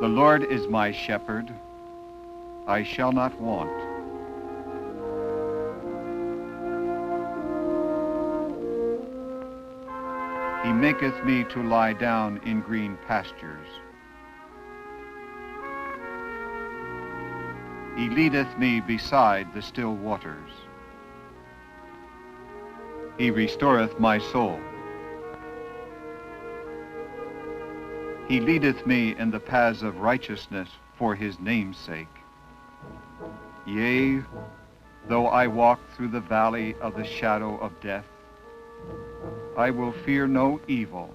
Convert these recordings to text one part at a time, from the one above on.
The Lord is my shepherd, I shall not want. He maketh me to lie down in green pastures. He leadeth me beside the still waters. He restoreth my soul. He leadeth me in the paths of righteousness for his name's sake. Yea, though I walk through the valley of the shadow of death, I will fear no evil.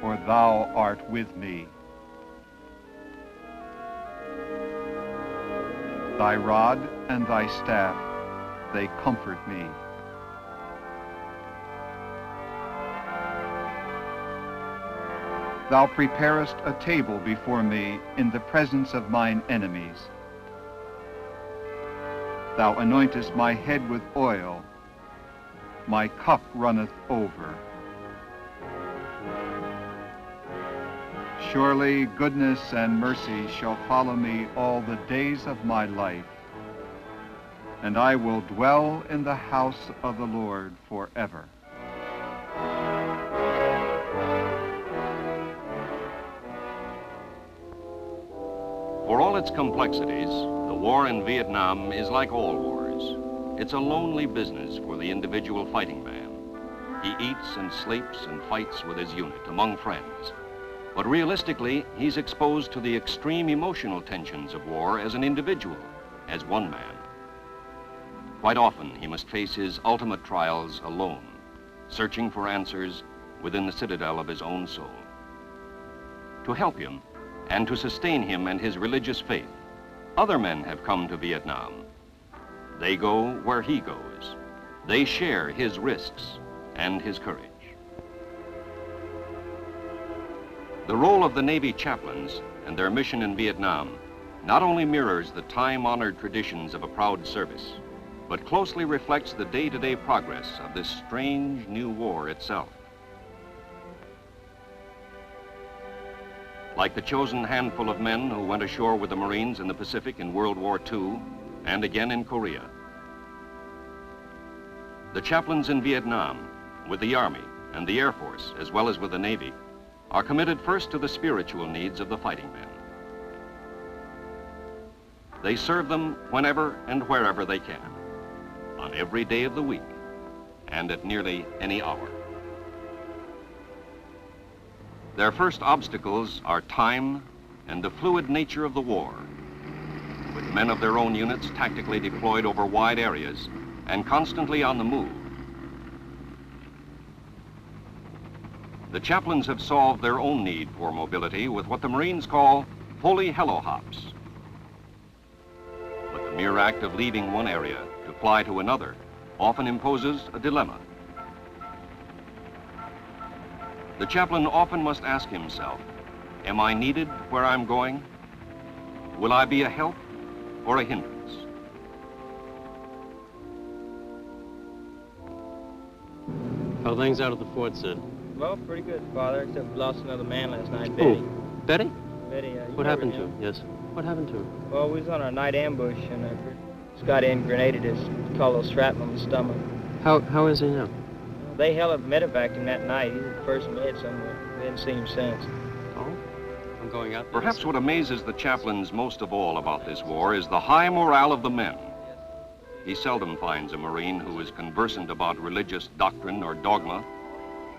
For thou art with me. Thy rod and thy staff, they comfort me. Thou preparest a table before me in the presence of mine enemies. Thou anointest my head with oil. My cup runneth over. Surely goodness and mercy shall follow me all the days of my life, and I will dwell in the house of the Lord forever. For all its complexities, the war in Vietnam is like all wars. It's a lonely business for the individual fighting man. He eats and sleeps and fights with his unit among friends. But realistically, he's exposed to the extreme emotional tensions of war as an individual, as one man. Quite often, he must face his ultimate trials alone, searching for answers within the citadel of his own soul. To help him, and to sustain him and his religious faith, other men have come to Vietnam. They go where he goes. They share his risks and his courage. The role of the Navy chaplains and their mission in Vietnam not only mirrors the time-honored traditions of a proud service, but closely reflects the day-to-day progress of this strange new war itself. Like the chosen handful of men who went ashore with the Marines in the Pacific in World War II and again in Korea, the chaplains in Vietnam, with the Army and the Air Force, as well as with the Navy, are committed first to the spiritual needs of the fighting men. They serve them whenever and wherever they can, on every day of the week, and at nearly any hour. Their first obstacles are time and the fluid nature of the war, with men of their own units tactically deployed over wide areas and constantly on the move. The chaplains have solved their own need for mobility with what the Marines call holy hello hops. But the mere act of leaving one area to fly to another often imposes a dilemma. The chaplain often must ask himself, am I needed where I'm going? Will I be a help or a hindrance? How are things out at the fort, Sid? Well, pretty good, Father, except we lost another man last night, Betty. Betty? Betty, What happened to him? Yes. What happened to him? Well, we was on a night ambush, and this got in, grenaded his, called a shrapnel in the stomach. How is he now? They held medevac him that night. He's at First Med somewhere. We haven't seen him since. Oh? I'm going out there. Perhaps what amazes the chaplains most of all about this war is the high morale of the men. He seldom finds a Marine who is conversant about religious doctrine or dogma.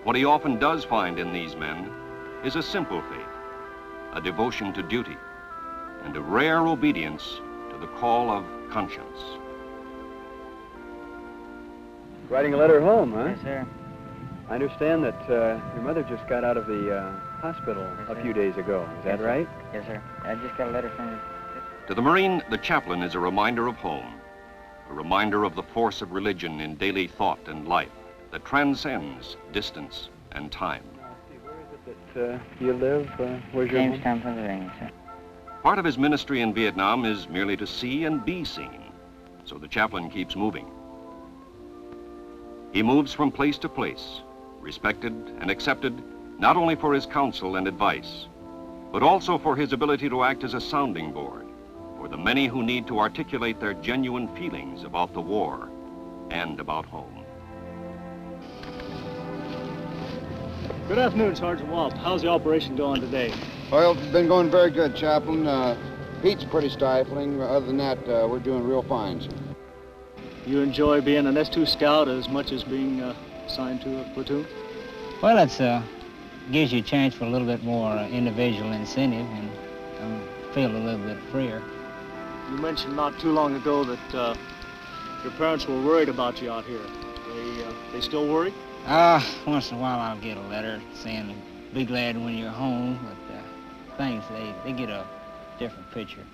What he often does find in these men is a simple faith, a devotion to duty, and a rare obedience to the call of conscience. Writing a letter home, huh? Yes, sir. I understand that your mother just got out of the hospital a few days ago. Is that right? Yes, sir. I just got a letter from her. To the Marine, the chaplain is a reminder of home, a reminder of the force of religion in daily thought and life that transcends distance and time. Where is it that you live? Where's your home? Jamestown, Pennsylvania, sir. Part of his ministry in Vietnam is merely to see and be seen, so the chaplain keeps moving. He moves from place to place, respected and accepted not only for his counsel and advice, but also for his ability to act as a sounding board for the many who need to articulate their genuine feelings about the war and about home. Good afternoon, Sergeant Walp. How's the operation going today? Well, it's been going very good, Chaplain. Heat's pretty stifling. Other than that, we're doing real fine, sir. You enjoy being an S2 scout as much as being assigned to a platoon? Well, it gives you a chance for a little bit more individual incentive and feel a little bit freer. You mentioned not too long ago that your parents were worried about you out here. They still worry? Once in a while I'll get a letter saying, be glad when you're home, but things, they get a different picture.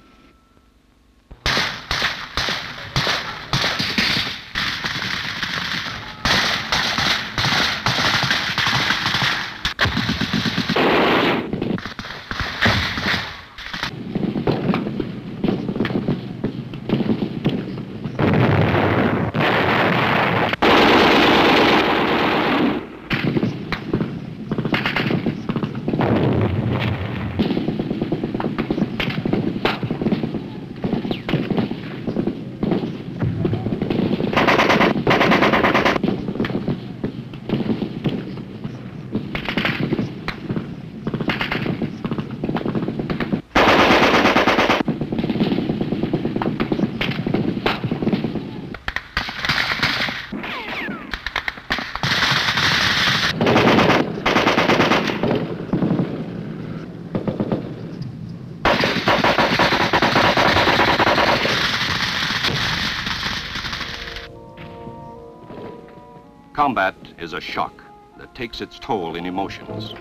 Combat is a shock that takes its toll in emotions.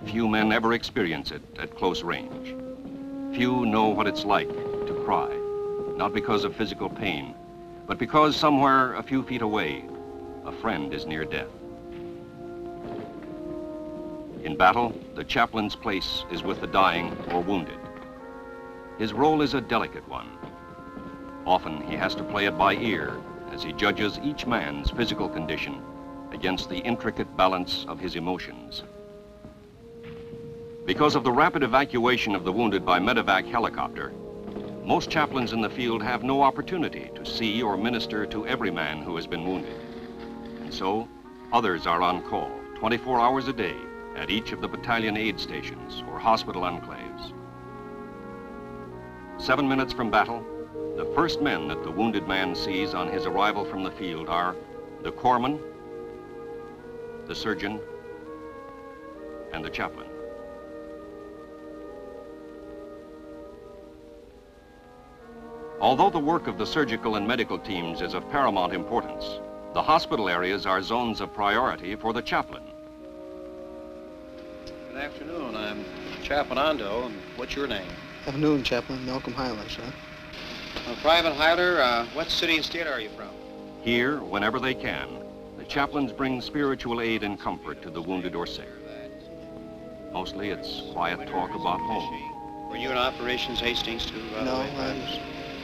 Few men ever experience it at close range. Few know what it's like to cry, not because of physical pain, but because somewhere a few feet away, a friend is near death. In battle, the chaplain's place is with the dying or wounded. His role is a delicate one. Often he has to play it by ear as he judges each man's physical condition against the intricate balance of his emotions. Because of the rapid evacuation of the wounded by medevac helicopter, most chaplains in the field have no opportunity to see or minister to every man who has been wounded. And so, others are on call 24 hours a day at each of the battalion aid stations or hospital enclaves. 7 minutes from battle, the first men that the wounded man sees on his arrival from the field are the corpsman, the surgeon, and the chaplain. Although the work of the surgical and medical teams is of paramount importance, the hospital areas are zones of priority for the chaplain. Good afternoon. I'm Chaplain Ondo, and what's your name? Afternoon, Chaplain. Malcolm Hyler, sir. Private Hyler, what city and state are you from? Here, whenever they can, the chaplains bring spiritual aid and comfort to the wounded or sick. Mostly it's quiet talk about home. Were you in Operations Hastings too? No,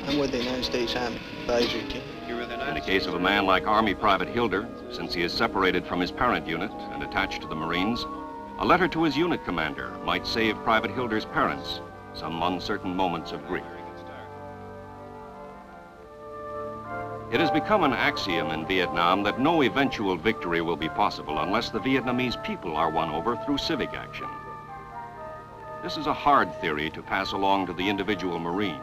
I'm with the United States Army Advisory Team. You were the In the case of a man like Army Private Hilder, since he is separated from his parent unit and attached to the Marines, a letter to his unit commander might save Private Hilder's parents some uncertain moments of grief. It has become an axiom in Vietnam that no eventual victory will be possible unless the Vietnamese people are won over through civic action. This is a hard theory to pass along to the individual Marine,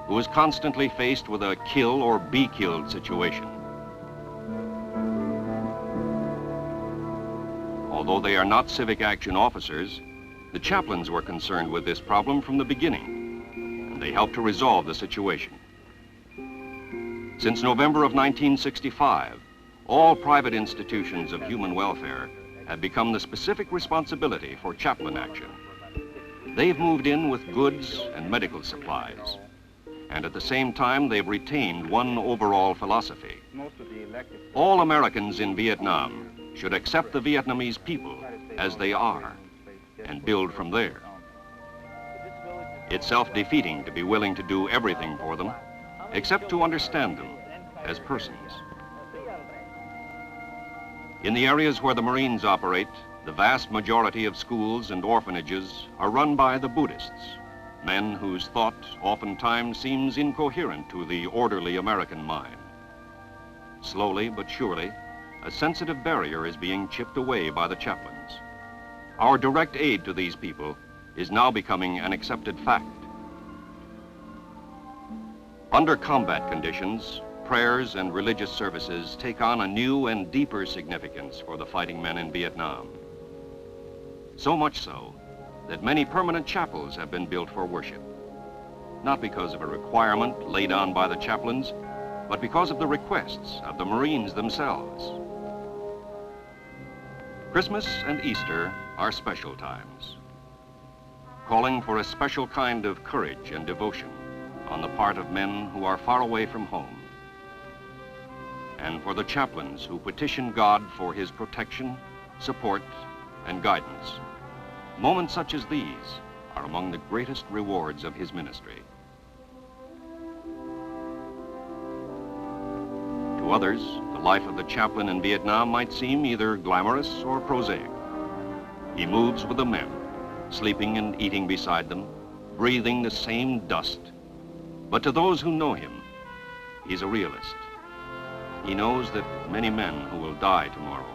who is constantly faced with a kill or be killed situation. Although they are not civic action officers, the chaplains were concerned with this problem from the beginning, and they helped to resolve the situation. Since November of 1965, all private institutions of human welfare have become the specific responsibility for chaplain action. They've moved in with goods and medical supplies, and at the same time they've retained one overall philosophy. All Americans in Vietnam should accept the Vietnamese people as they are and build from there. It's self-defeating to be willing to do everything for them, except to understand them as persons. In the areas where the Marines operate, the vast majority of schools and orphanages are run by the Buddhists, men whose thought oftentimes seems incoherent to the orderly American mind. Slowly but surely, a sensitive barrier is being chipped away by the chaplains. Our direct aid to these people is now becoming an accepted fact. Under combat conditions, prayers and religious services take on a new and deeper significance for the fighting men in Vietnam. So much so that many permanent chapels have been built for worship, not because of a requirement laid on by the chaplains, but because of the requests of the Marines themselves. Christmas and Easter are special times, calling for a special kind of courage and devotion on the part of men who are far away from home, and for the chaplains who petition God for his protection, support, and guidance. Moments such as these are among the greatest rewards of his ministry. To others, the life of the chaplain in Vietnam might seem either glamorous or prosaic. He moves with the men, sleeping and eating beside them, breathing the same dust. But to those who know him, he's a realist. He knows that many men who will die tomorrow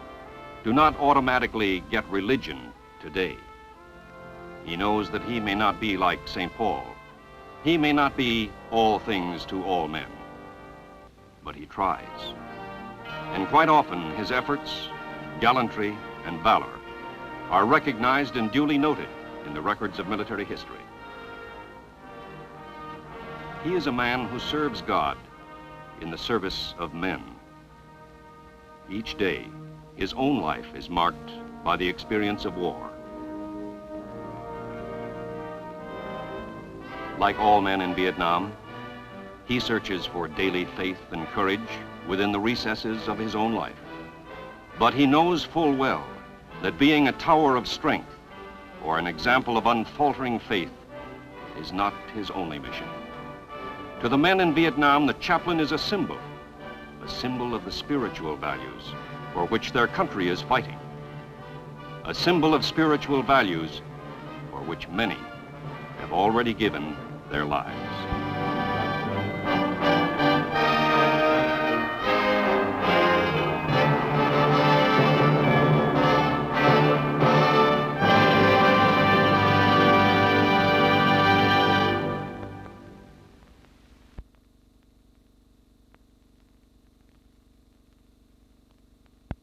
do not automatically get religion today. He knows that he may not be like St. Paul. He may not be all things to all men, but he tries. And quite often his efforts, gallantry, and valor are recognized and duly noted in the records of military history. He is a man who serves God in the service of men. Each day, his own life is marked by the experience of war. Like all men in Vietnam, he searches for daily faith and courage within the recesses of his own life. But he knows full well that being a tower of strength or an example of unfaltering faith is not his only mission. To the men in Vietnam, the chaplain is a symbol of the spiritual values for which their country is fighting, a symbol of spiritual values for which many have already given their lives.